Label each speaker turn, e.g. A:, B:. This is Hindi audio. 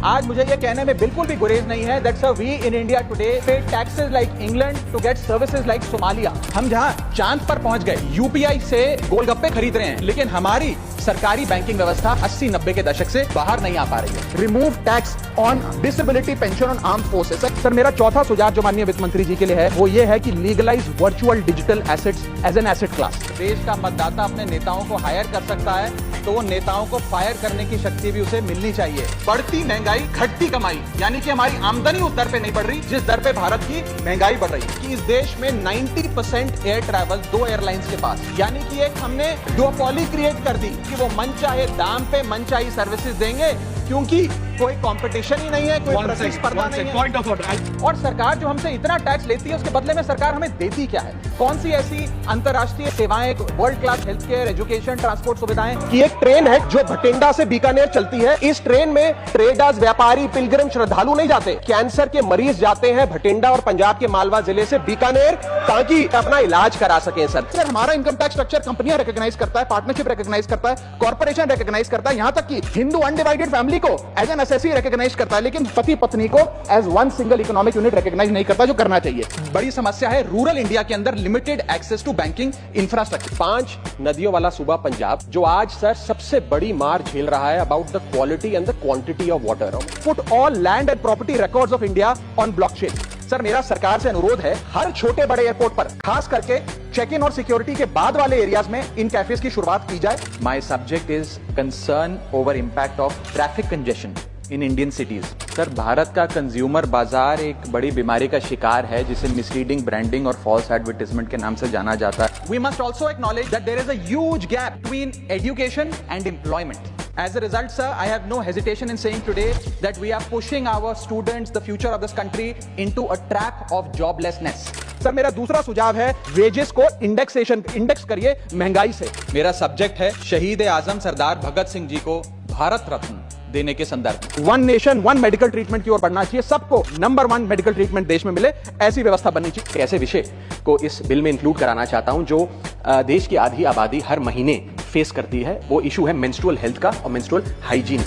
A: आज मुझे ये कहने में बिल्कुल भी गुरेज नहीं है that sir we in India today pay taxes like England to get services like Somalia. हम जहां चांद पर पहुंच गए, यूपीआई से गोलगप्पे खरीद रहे हैं, लेकिन हमारी सरकारी बैंकिंग व्यवस्था 80-90 के दशक से बाहर नहीं आ पा रही है। Remove tax on disability pension on armed forces. Sir मेरा चौथा सुझाव जो माननीय वित्त मंत्री जी के लिए है वो ये है कि legalize virtual digital assets as an asset class. देश का मतदाता अपने नेताओं को हायर कर सकता है तो वो नेताओं को फायर करने की शक्ति भी उसे मिलनी चाहिए। बढ़ती महंगाई, घटती कमाई, यानी कि हमारी आमदनी उस दर पे नहीं बढ़ रही जिस दर पे भारत की महंगाई बढ़ रही है। कि इस देश में 90% एयर ट्रैवल 2 एयरलाइंस के पास, यानी कि एक हमने डुओपोली क्रिएट कर दी कि वो मनचाहे दाम पे मनचाही सर्विसेज देंगे क्योंकि कोई कंपटीशन ही नहीं है, कोई प्रतिस्पर्धा नहीं है। और सरकार जो हमसे इतना टैक्स लेती है उसके बदले में सरकार हमें देती क्या है? कौन सी ऐसी अंतर्राष्ट्रीय सेवाएं, world class health care, education, transport सुविधाएं की एक ट्रेन है जो भटिंडा से बीकानेर चलती है। इस ट्रेन में ट्रेडर्स, व्यापारी, पिलग्रिम, श्रद्धालु नहीं जाते, कैंसर के मरीज जाते हैं भटिंडा और पंजाब के मालवा जिले से बीकानेर ताकि अपना इलाज करा सके। सर हमारा इनकम टैक्स स्ट्रक्चर कंपनियां रिकॉग्नाइज करता है, पार्टनरशिप रिकॉग्नाइज करता है, कॉर्पोरेशन रिकॉग्नाइज करता है, यहां तक कि हिंदू अनडिवाइडेड फैमिली को एज एन एसएससी रिकॉग्नाइज करता है, लेकिन पति पत्नी को as one single economic unit recognize नहीं करता, जो करना चाहिए। बड़ी समस्या है रूरल इंडिया के अंदर limited access to banking infrastructure.
B: 5 नदियों वाला सूबा पंजाब जो आज सर सबसे बड़ी मार झेल रहा है about the quality and the quantity of water.
A: Put all land and property records of India on blockchain. Sir मेरा सरकार से अनुरोध है हर छोटे बड़े एयरपोर्ट पर, खास करके चेक इन और सिक्योरिटी के बाद वाले एरियाज में इन कैफेज की शुरुआत की जाए। My subject is concern over impact of traffic congestion in Indian cities. Sir Bharat का कंज्यूमर बाजार एक बड़ी बीमारी का शिकार है जिसे मिसलीडिंग ब्रांडिंग और फॉल्स एडवर्टाइजमेंट के नाम से जाना जाता है। We must also acknowledge that there is a huge gap between education and employment. As a result, sir, I have no hesitation in saying today that we are pushing our students, the future of this country, into a trap of joblessness. Sir मेरा दूसरा सुझाव है वेजेस को इंडेक्स करिए महंगाई से। मेरा सब्जेक्ट है शहीद आजम सरदार भगत सिंह जी को भारत रत्न देने के संदर्भ में। 1 नेशन 1 मेडिकल ट्रीटमेंट की ओर बढ़ना चाहिए, सबको नंबर 1 मेडिकल ट्रीटमेंट देश में मिले, ऐसी व्यवस्था बननी चाहिए।
B: ऐसे विषय को इस बिल में इंक्लूड कराना चाहता हूं जो देश की आधी आबादी हर महीने फेस करती है। वो इशू है मेंस्ट्रुअल हेल्थ का और मेंस्ट्रुअल हाइजीन।